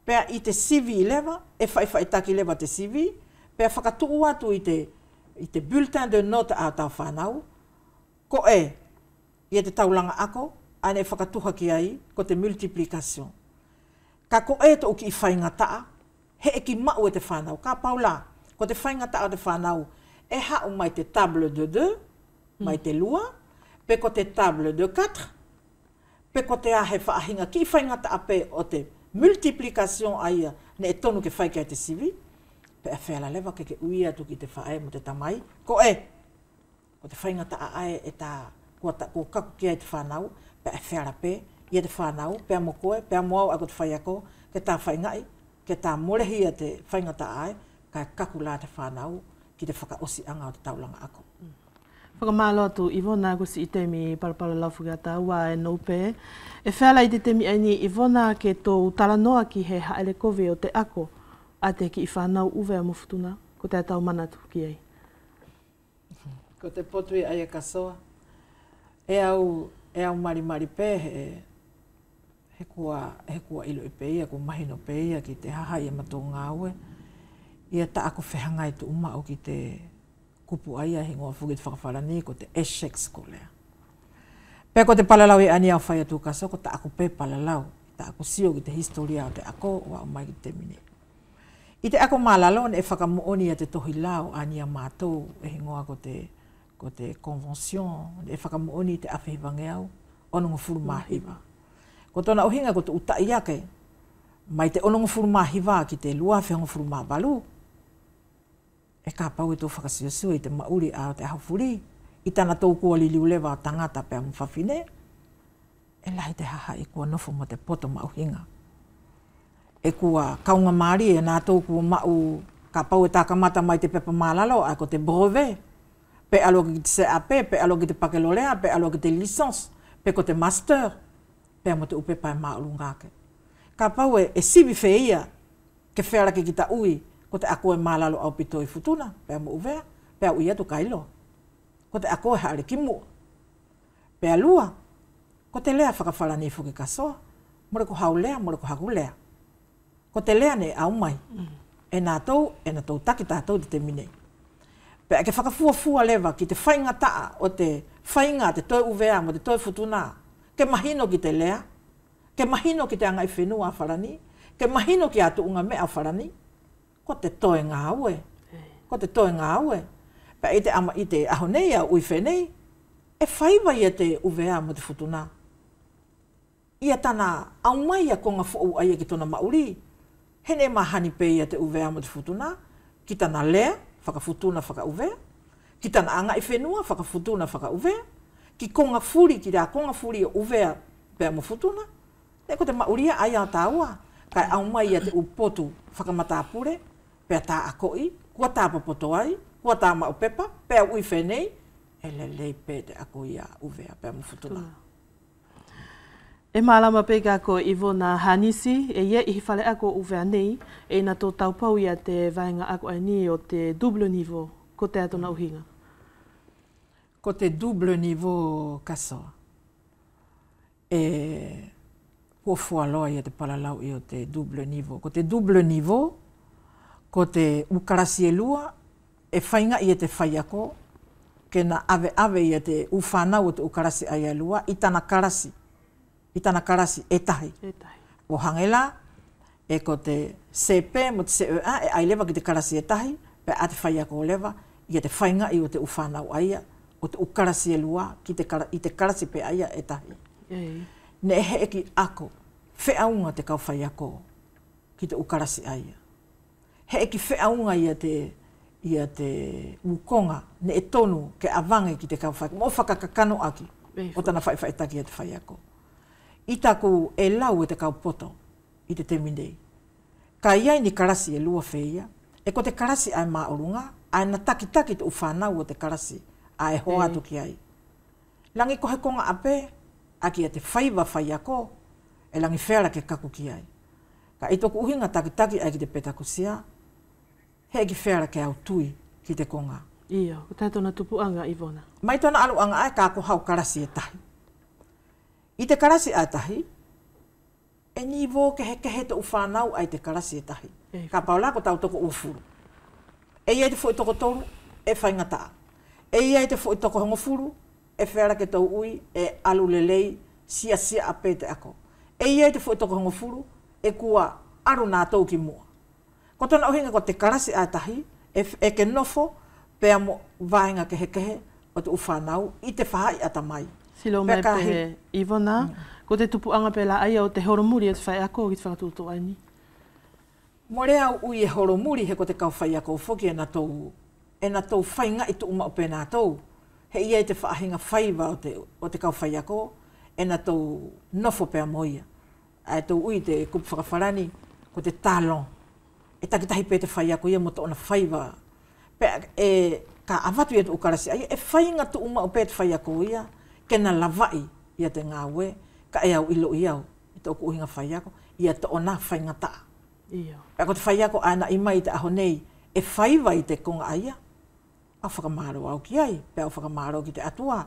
Pea i te CV lewa, e whaitaki lewa te CV, pea whakatuu atu i te bulletin de note a tau whanau, ko i te taulanga ako, ane e whakatuha ki ai, ko te multiplication. Ka ko to uki i whaingataa, he e ki mau e te whanau, ka paula, ko te whaingataa o te whanau, e hau mai te table de 2, mai te lua, pe ko te table de 4, pe ko te ahe whaahinga ki whaingataa pe o te multiplication aia, ne e tonu ke whaike ai te sivi, pe a whela lewa ke uia tu ki te whae mo te tamai, ko o te whaingataa ae e tā, kua kaku ki ai te whanau, pe a whela pe, ia te whanau, pe a mo koe, pe a moau ako te whaiako, ke tā whaingai, ke tā morehi a te whaingataa ae, ka kaku la te whanau, ki te whakaosi anga o te taulanga ako. Whakamalo atu, Ivona kusi i temi parapara laufugata ua e noupe. E whela i te temi aini Ivona ke tō talanoa ki he haere kove o te ako, a te ki i whanau uwe a mufutuna, ko te atau manatu ki ei. Ko te potu i aia kasoa, e au marimari pē, he kua ilo i pēia, ko mahino pēia ki te hahai e mato ngā ue, ia ta ako whehangai tu umao ki te kupu aia he ngoa fuki te whakawharani ko te Essex ko lea. Pea ko te palalau e ani au whai atu kaso, ko ta ako pē palalau, ta ako sio ki te historia o te ako, wa o mai ki te mine. I te ako malalo, e whakamuoni a te tohi lao ani a mātou e he ngoa ko te convention, e whakamuoni te awhihiwange au, onongo furu mahiwa. Ko tona ohinga ko te utai ake, mai te onongo furu mahiwa ki te lua whiongo furu mabalu, e ka pau e tō whakasiosua i te mauri a te ahawhuri, i tana tō kua liliu lewa o tangata pe a mwhawhine, e lai te haha e kua nofo mo te poto mauhinga. E kua kaunga maari e nā tō kua mau, ka pau e tākamata mai te pepa malalo, a ko te brevet, pe alo ki te CAP, pe alo ki te baccalauréat, pe alo ki te licence, pe ko te master, pe a mo te upepa e maurungake. Ka pau e sibi wheia, ke whera ki ta ui, ko te ako e malalo au pito i futuna, pea mo uvea, pea ui atu kailo. Ko te ako e haere kimu. Pea lua, ko te lea whakawharani fuki kasoa, more ko hau lea, more ko haku lea. Ko te lea ne au mai, e nā tau taki tātou te minei. Pea ke whakafuafua lewa ki te whaingataa o te whainga te toi uvea mo te toi futuna, ke mahino ki te lea, ke mahino ki te anga i whenua a wharani, ke mahino ki atu unga mea a wharani, ko te toe ngā aue. Ko te toe ngā aue. Pea i te ahonei a ui whenei, e whaiwa ia te uvea mo te futuna. Ia tana au mai a konga whu aia ki tona mauri. Hene mahani pe ia te uvea mo te futuna, ki tana lea, whakafutuna whakauvea, ki tana anga i whenua, whakafutuna whakauvea, ki konga furi, ki rā konga furi o uvea pea mo futuna, ne ko te mauria ai a tāua, kai au mai ia te upotu whakamatapure, pea tā akoi, kua tā papoto ai, kua tā maupepa, pea ui whenei, e lelei pē te akoi a uvea pea mo futuna. E malama pe kako Ivona Hanisi, e ia i whale ako uvea nei, e na tō taupau ia te vaenga ako ai ni o te double niveau, ko te atona uhinga. Ko te double niveau kasoa. E kua fualoa ia te palalau i o te double niveau. Ko te double niveau, ko te ukarasi e lua, e whainga i te whaiako, ke na ave i te uwhanau o te ukarasi ai lua, i tana karasi e tahi. O hangela, e ko te CP mo te CEA, e ai lewa ki te karasi e tahi, pe a te whaiako o lewa, i te whainga i o te uwhanau aia, o te ukarasi e lua, i te karasi pe aia e tahi. Ne he eki ako, whiaunga te kau whaiako ki te ukarasi aia. He eki whiaunga ia te ukonga, ne e tonu ke avange ki te kau whaiako, mo whakakakano aki, o tana whaitaki e te whaiako. I taku e lau e te kau poto, i te teminei. Ka iai ni karasi e lua whia, e ko te karasi ai maorunga, ai na taki te uwhanau o te karasi, ai hoa atu ki ai. Langi kohe konga ape, aki e te whaiva whaiako, e langi whera ke kaku ki ai. Ka i toku uhinga taki ai ki te petakusia, he ki whera ke au tui ki te konga. Ia, o tātona tupuanga, Ivona. Mai tona aluanga ai ka hau karasi e tahi. I te karasi ai tahi, e ni vō ke he te uwhanau ai te karasi e tahi. Ka paula ko tau toko ufuru. E iai te fwoi toko toru, e whaingataa. E iai te fwoi toko hongofuru, e whera ke tau ui, e alu lelei, sia ape te ako. E iai te fwoi toko hongofuru, e kua aru nā tau ki mua. Ko tona ohinga ko te karasi ai tahi, e ke nofo, pea mo vaenga ke hekehe, o te uwhanau, i te whahai atamai. Silo mai pehe, Ivona, ko te tupuanga pela aia o te horomuri e te whaiako ki te whakatuto ai ni? Mo rea ui e horomuri he ko te kau whaiako whoki e na tau whainga i tu uma o pēnā tau. He ia i te whaahinga whaiva o te kau whaiako, e na tau nofo pēa moia. E tau ui te kupu whakawharani, ko te talon. E takitahi pē te whaiako ia mo to ona whaiva. Pea e ka awatu i atu ukarasi ai, e whainga tu uma o pē te whaiako ia, ke na lavai ia te ngāwe, ka e au ilo i au, i te oku uhinga whaiako, ia to ona whainga taa. Ia. Pea ko te whaiako ana i mai te aho nei, e whaiva i te konga aia, au whakamaro au ki ai, pea au whakamaro ki te atua,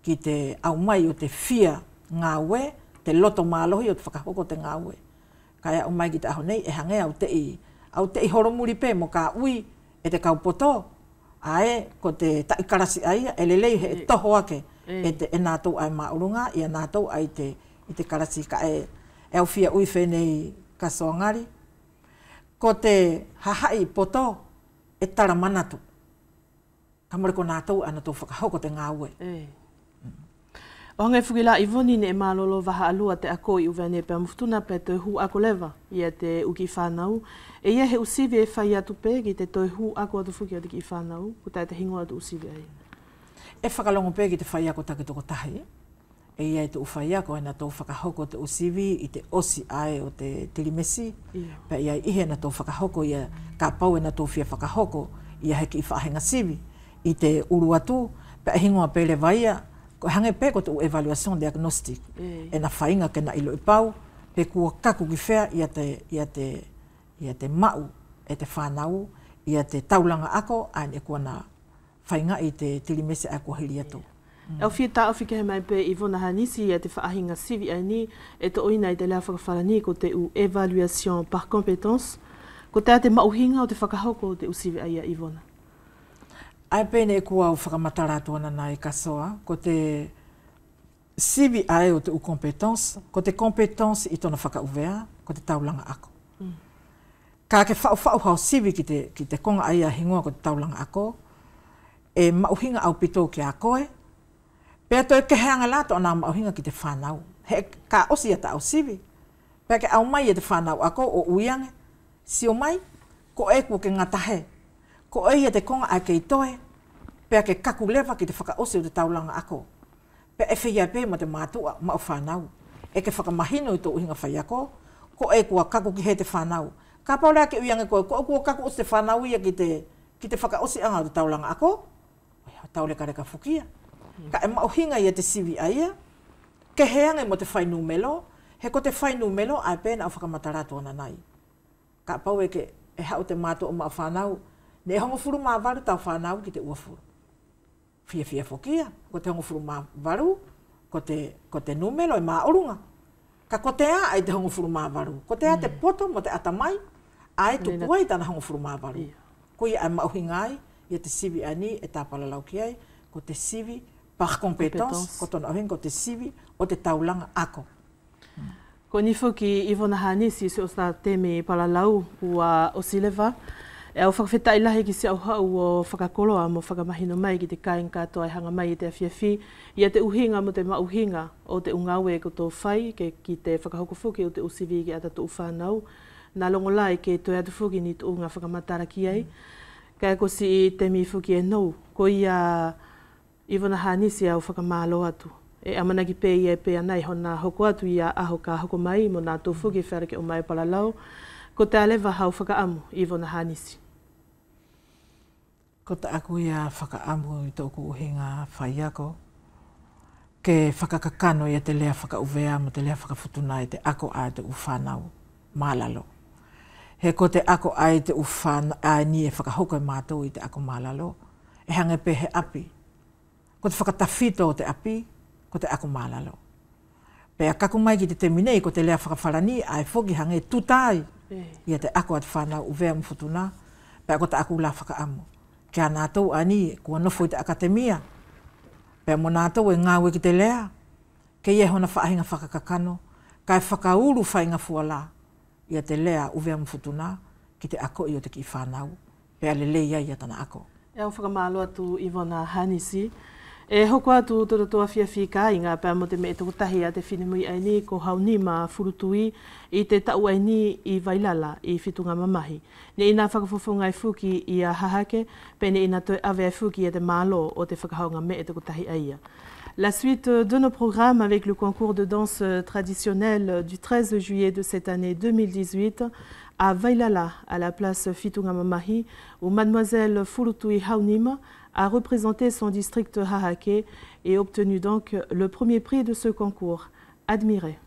ki te au mai o te whia ngāwe, te loto mālohi o te whakahoko te ngāwe. Ka au mai ki te aho nei, e hange au te i horomuri pē mo ka ui, e te kaupoto, ae, ko te taikarasi aia, e lelei he toho ake, e nātou ai maurunga, i a nātou ai i te karasi ka e au whia ui whenei ka soangari. Ko te hahai poto, e tara manatu. Ka more ko nātou ana tō whakahoko te ngāwe. O ngai whukila Ivoni ne e mālolo waha alua te ako i uwene pēr muftuna pē te hu ako lewa ia te uki whānau. E ia he usivi e whai atu pē ki te toi hu ako atu whuki atu ki whānau, ko tai te hingo atu usivi ai. E whakalongo pē ki te whai ako take toko tahi. E ia i te uwhai ako e na tō whakahoko te usivi i te osi ai o te tirimesi. Pē ia ihe na tō whakahoko ia ka pau e na tō whia whakahoko ia heki i whahenga sivi i te uru atu. Pē hingoa pē le vaia, ko hange pē ko te evaluation diagnostic. E na whainga ke na ilo i pau, pē kua kaku ki whea ia te mau e te whanau, ia te taulanga ako, ain e kua na whainga i te tirimesi a kua hiri atu. Au whia tā awhike he mai pē Ivona Hanisi ia te whaahinga sivi ai ni, e te oina i te lea whakawharani ko te evaluation par compétence, ko te mauhinga o te whakahoko o te usivi ai a Ivona. Ai pēne e kua au whakamatara tuana nai kasoa, ko te sivi ai o te u compétence, ko te compétence i tona whakauvea, ko te taulanga ako. Ka ke whau hau sivi ki te konga ai a hingoa ko te taulanga ako, e mauhinga au pito ki a koe, pēr toi ke heanga lato ana mauhinga ki te whanau. He ka osi ata au sivi, pēr ke au mai e te whanau ako o uiange, si o mai, ko e kua ke ngatahe, ko e te konga ai kei toe, pēr ke kaku lewa ki te whakaosi o te taulanga ako. Pēr e whia pē ma te mātua, ma o whanau. E ke whakamahino i tō uhinga whai ako, ko e kua kaku ki he te whanau. Ka paulea ke uiange koe, ko kua kaku o te whanau ia ki te whakaosi anga o te taulanga ako, taule kareka whukia. Ka e mauhinga ia te sivi aia, ke heange mo te whainu melo, he ko te whainu melo ai pēna au whakamataratu ana nai. Ka pau e ke e hau te mātua o maa whanau, ne hongo furu maa varu tau whanau ki te uafuru. Whia whukia, ko te hongo furu maa varu, ko te numelo e maa orunga. Ka ko te a ai te hongo furu maa varu, ko te a te poto mo te atamai, Ai tu poi tana hango furuma baru. Ko ia mauhingai, ia te sivi ani e tapalalau ki ai, ko te sivi par compétence, ko tona ahinga ko te sivi o te taulanga ako. Ko ni foki Ivona Hanisi se o sa teme palalau ua o Sileva. E au whakawheta ilahi ki se au hau o whakakoloa mo whakamahino mai ki te kain katoa e hanga mai i te awhiawhi. Ia te uhinga mo te mauhinga o te ungawe ko tō whai ki te whakahokofuki o te usivi ki ata tō whanau. Nā longo lai ke toi atu fuki ni tō unga whakamatara ki ai. Kai ko si te mi fuki e nou. Ko ia Ivona Hanisi au whakamalo atu. E amana ki pe ia e pe anai hona hoko atu ia aho ka hoko mai mo nā tō fuki wharake o mai palalau. Ko te alewa hau whakaamu Ivona Hanisi. Ko ta aku ia whakaamu i tōku uhinga whai ako. Ke whakakakano ia te lea whakauvea mo te lea whakafutuna i te ako ai te uwhanau mālalo. He ko te ako ai te uwhanau ai ni e whakahoka mātou i te ako mālalo. E hange pe he api. Ko te whakatawhito o te api, ko te ako mālalo. Pea kaku mai ki te teminei ko te lea whakawharani ai whoki hange tutai. Ia te ako at whanau uvea mwhutuna. Pea ko te ako la whakaamu. Kia nātou ani, kua nofo i te akademia. Pea mo nātou e ngāwe ki te lea. Ke ie hona whaahinga whakakakano. Kai whakauru whainga fuala. Ia te lea uvea mwhutuna ki te ako i o te ki whanau. Pea le leia ia tana ako. E au whakamalo atu Ivona Hanisi. E hoko atu toto toa whiawhi ka inga pea mo te me e tahi a te whinimui aini ko hauni ma furutui i te tau aini i Vailala i Whitunga Mamahi. Ne ina whakafofonga i fuki i a hahake, pe ne ina toi ave fuki i te malo o te whakahaunga me e tahi aia. La suite de nos programmes avec le concours de danse traditionnelle du 13 juillet de cette année 2018 à Vailala, à la place Whitunga Mamahi, où mademoiselle Furutui Haunima a représenté son district Hahake et obtenu donc le premier prix de ce concours. Admiré.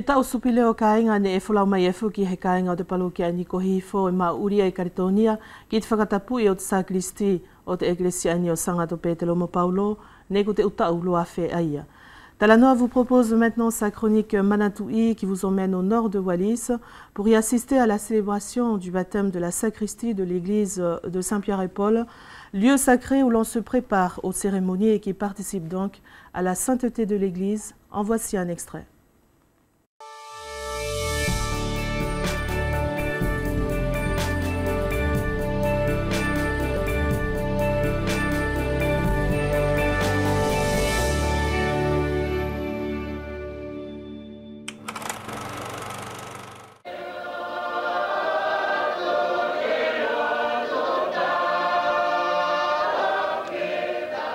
He tau supi leo kāinga ne e whalau mai e fuki he kāinga o te parokia a Niko Hifo e Mauria i Karitonia ki te whakatapui o te sakristi o te Eglesia ani o Sangato Petelomo Paulo ne ko te utau loa fe aia. Talanoa vous propose maintenant sa chronique Manatoui qui vous emmène au nord de Wallis pour y assister à la célébration du baptême de la sacristie de l'église de Saint-Pierre-et-Paul, lieu sacré où l'on se prépare aux cérémonies et qui participe donc à la sainteté de l'église. En voici un extrait.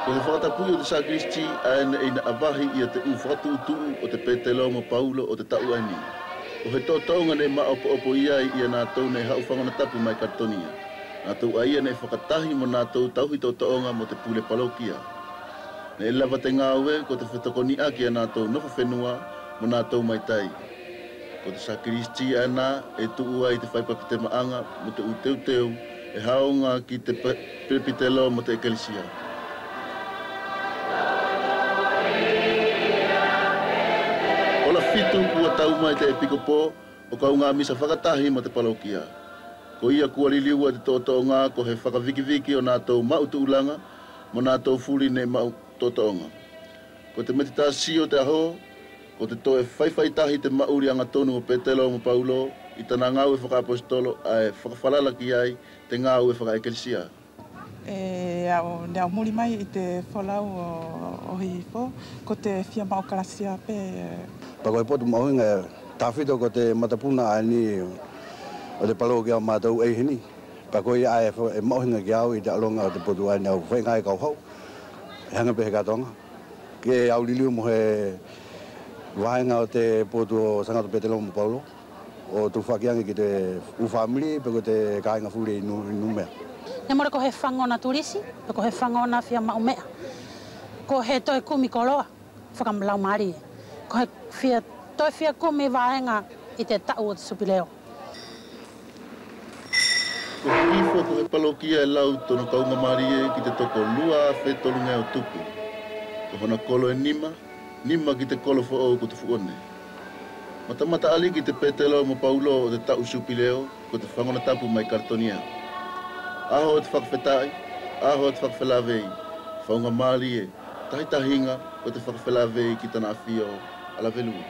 Ko te whakatapui o te sakristi aena ina awahi ia te uwhakatu o te Petelomo Paulo o te Tauani. O he tōtaunga ne maopo ia ia nātou nei hau whangana tapu mai Karitonia. Nātou aia nei whakatahi mo nātou tauhi tōtaunga mo te pule parokia. Ne lava te ngāwe ko te whetokoni aki a nātou noko whenua mo nātou mai tai. Ko te sakristi aena e tuu ai te whaipapi te maanga mo te uteuteu e haonga ki te Petelo mo te Ekelesia. Ola fitu kua tau mai te epikopo o kaunga misa whakatahi mo te parokia. Ko ia kua liliua te tōtonga ko he whakawiki-wiki o nātou mautu ulanga mo nātou furi ne mau tōtonga. Ko te meditasi o te aho, ko te toe whaiwhaitahi te mauri anga tonu o Petelomo Paulo i tana ngau e whakapostolo a e whakawhalalaki ai te ngau e whakaekelesia. Nea muri mai i te whalau o Hifo, ko te whia mao karasia pe. Pako e potu mahoinga, tawhito ko te matapuna ani o te parokia o mātou eihini. Pako i ae e mahoinga ki au i te alonga o te potu ani au whaingai kau hau. E hanga pehe katonga. Ke au liliu mo he wahenga o te potu o Sangato Petelomo Paulo. O tu whakiangi ki te ufamili, peko te kāinga furi i numea. Ne more ko he whangona turisi, ko he whangona whia maumea. Ko he toi kumi koloa, whakamlau maari. Ko he toi whia kumi wahenga i te tau o te supileo. Ko Hifo ko he palokia e lau tono kaunga maari e ki te toko lua a whetolunga o tupu. Ko hona kolo e nima ki te kolo fo o ko te fuone. Mata ali ki te Petelomo Paulo o te tau supileo ko te whangona tapu mai Karitonia. Aho te whakawhetai, aho te whakawhelawei, whaunga maari e, tahitahinga o te whakawhelawei ki tana awhio ala velua.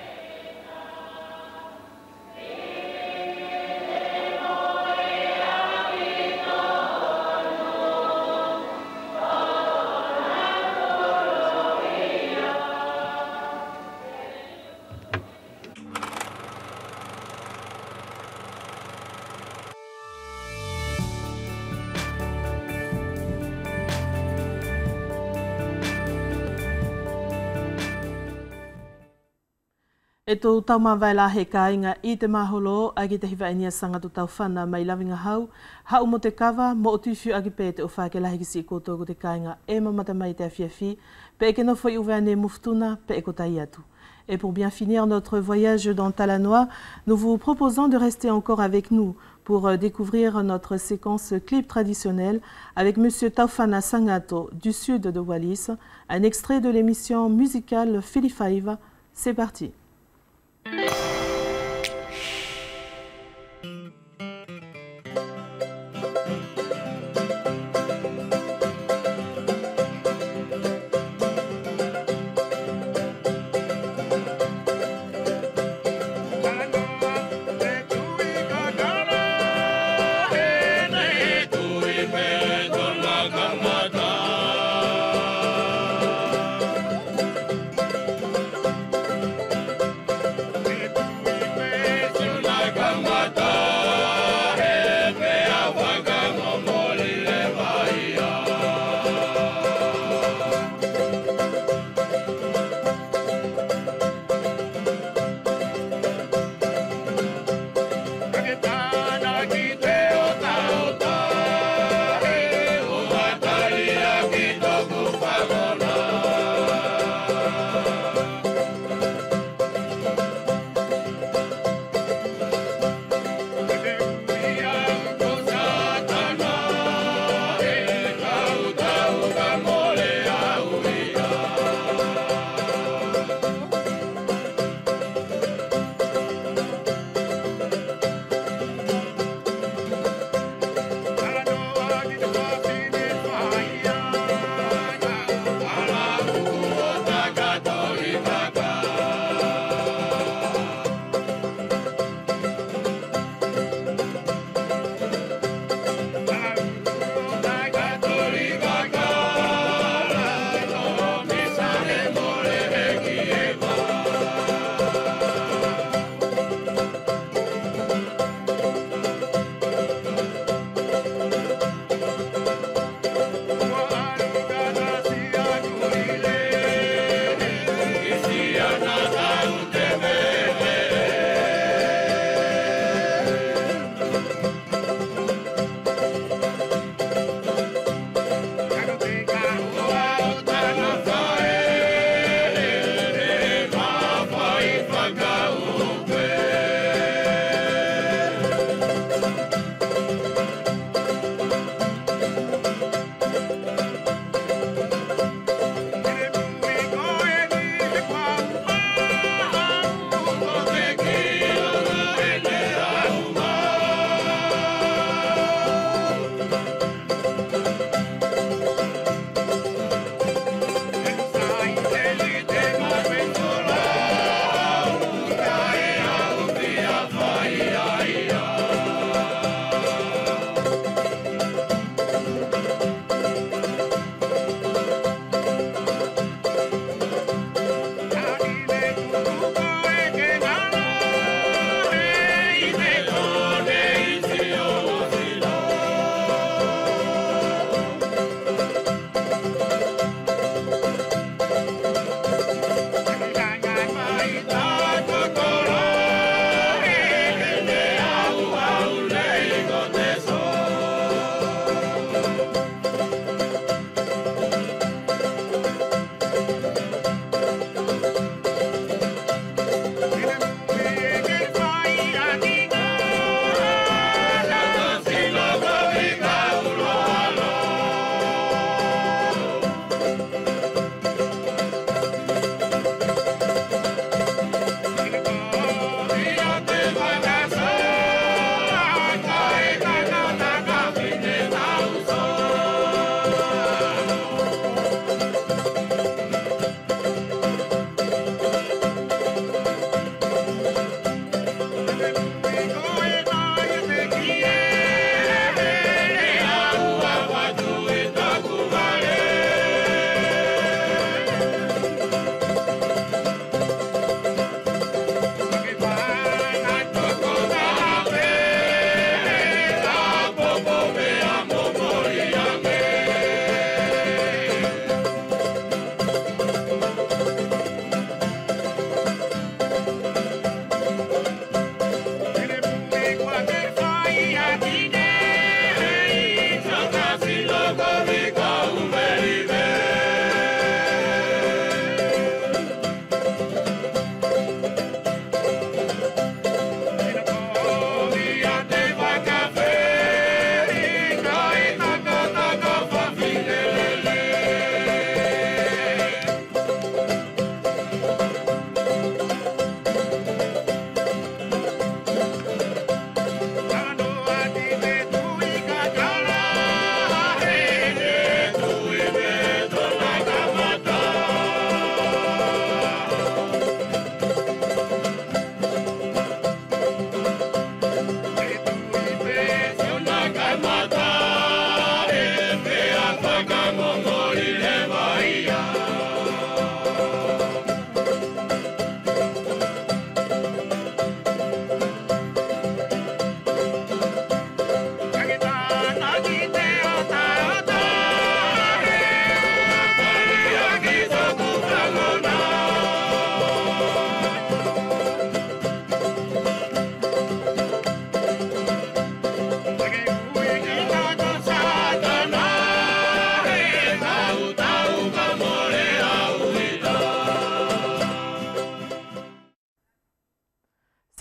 E tō taumawai la he kāinga i te maholo a ki te hiwaenia Sangato Tauwhana mai lavinga hau mo te kawa mo o tuwhiu agi pē te o whake lahi kisi i kōtō ko te kāinga e mamata mai te awhiawhi, pe e ke no whai uwea ne muftuna, pe e ko tai atu. Et pour bien finir notre voyage dans Talanoa, nous vous proposons de rester encore avec nous pour découvrir notre séquence clip traditionnelle avec Monsieur Taufana Sangato du sud de Wallis, un extrait de l'émission musicale Philly Five. C'est parti.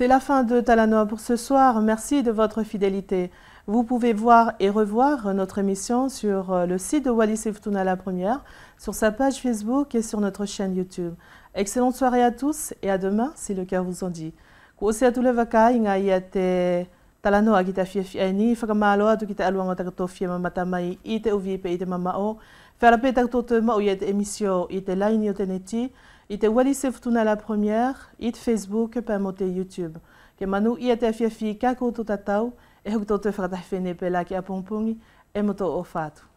C'est la fin de Talanoa pour ce soir. Merci de votre fidélité. Vous pouvez voir et revoir notre émission sur le site de Wallis et Futuna la première, sur sa page Facebook et sur notre chaîne YouTube. Excellente soirée à tous et à demain si le cœur vous en dit. Kuosia tule vakai nga ia te Talanoa ki ta fia ni whakamalo atu ki te aluanga takatofia mamatamai i te uvipe i te mamao. Wharape takoto mau i te emisio i te laini o te neti, i te Wallis e Futuna la première, i te Facebook pa mo te YouTube. Ke manu i te fia ka koutou tatau, e hoki tō te whakatawhene pe la ki a pongpongi, e moto o whātu.